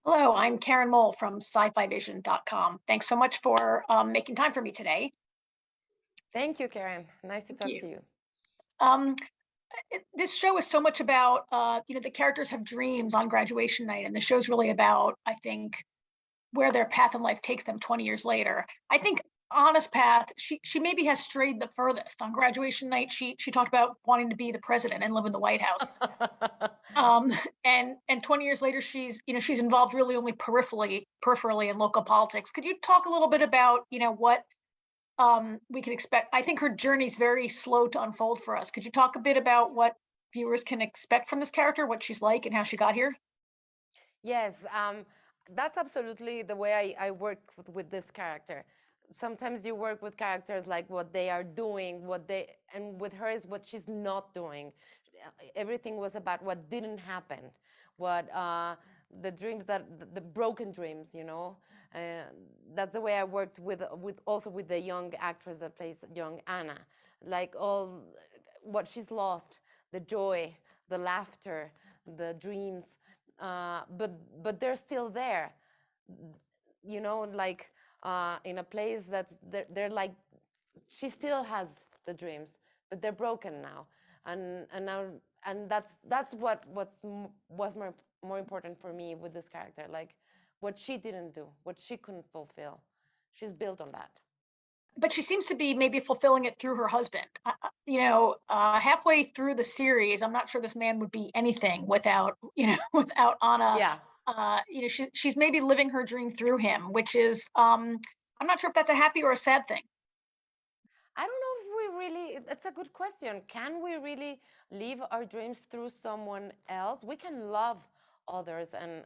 Hello, I'm Karen Mole from scifivision.com. Thanks so much for making time for me today. Thank you, Karen. Nice to Thank talk you. to you. Um, this show is so much about, the characters have dreams on graduation night, and the show's really about, I think, where their path in life takes them 20 years later. I think Anna's path, she maybe has strayed the furthest. On graduation night, she talked about wanting to be the president and live in the White House. Um, and 20 years later, she's involved really only peripherally in local politics. Could you talk a little bit about, what we can expect? I think her journey's very slow to unfold for us. Could you talk a bit about what viewers can expect from this character, what she's like, and how she got here? Yes, that's absolutely the way I work with this character. Sometimes you work with characters like what they are doing, and with her is what she's not doing. Everything was about what didn't happen, what the dreams the broken dreams, that's the way I worked with also with the young actress that plays young Anna, like all what she's lost, the joy, the laughter, the dreams, but they're still there, like in a place that's they're like she still has the dreams, but they're broken now, and now and that's was more important for me with this character, like what she didn't do, what she couldn't fulfill. She's built on that. But she seems to be maybe fulfilling it through her husband. Halfway through the series, I'm not sure this man would be anything without, without Anna. Yeah. She's maybe living her dream through him, which is, I'm not sure if that's a happy or a sad thing. I don't know if we really, it's a good question. Can we really live our dreams through someone else? We can love others and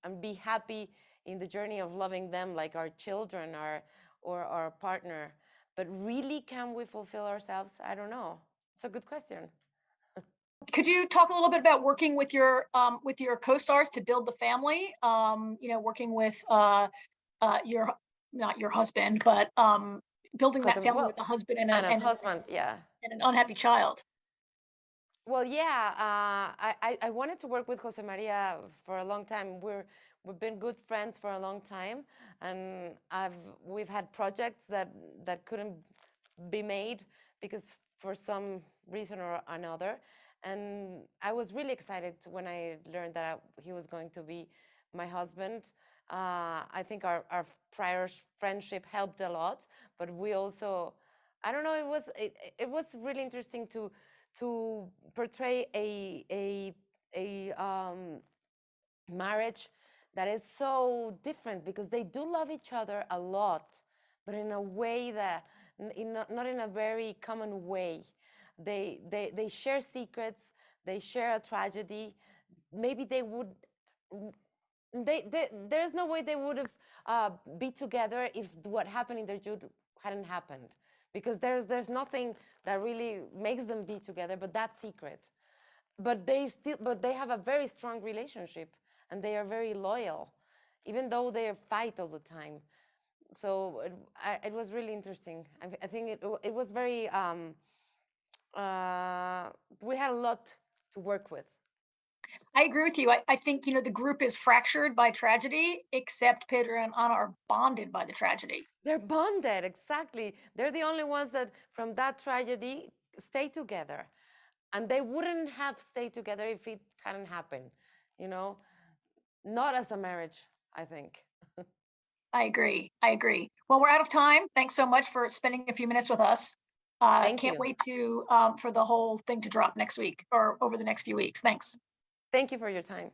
and be happy in the journey of loving them, like our children or our partner. But really, can we fulfill ourselves? I don't know. It's a good question. Could you talk a little bit about working with your co-stars to build the family? Working with your not your husband, but building Because that of, family with well, a husband and Anna's husband, yeah. an unhappy child. Well, yeah, I wanted to work with Jose Maria for a long time. We've been good friends for a long time, and we've had projects that couldn't be made because for some reason or another. And I was really excited when I learned that he was going to be my husband. I think our prior friendship helped a lot, but we also, I don't know, it was really interesting to portray a marriage that is so different, because they do love each other a lot, but in a way that not in a very common way. They share secrets, they share a tragedy. Maybe they would there's no way they would have be together if what happened in their youth hadn't happened, because there's nothing that really makes them be together but that secret. But they have a very strong relationship, and they are very loyal, even though they fight all the time. So it was really interesting. I think it was very we had a lot to work with. I agree with you. I think, the group is fractured by tragedy, except Pedro and Anna are bonded by the tragedy. They're bonded, exactly. They're the only ones that from that tragedy stay together. And they wouldn't have stayed together if it hadn't happened, you know? Not as a marriage, I think. I agree. I agree. Well, we're out of time. Thanks so much for spending a few minutes with us. Thank Can't you. wait to for the whole thing to drop next week or over the next few weeks. Thanks. Thank you for your time.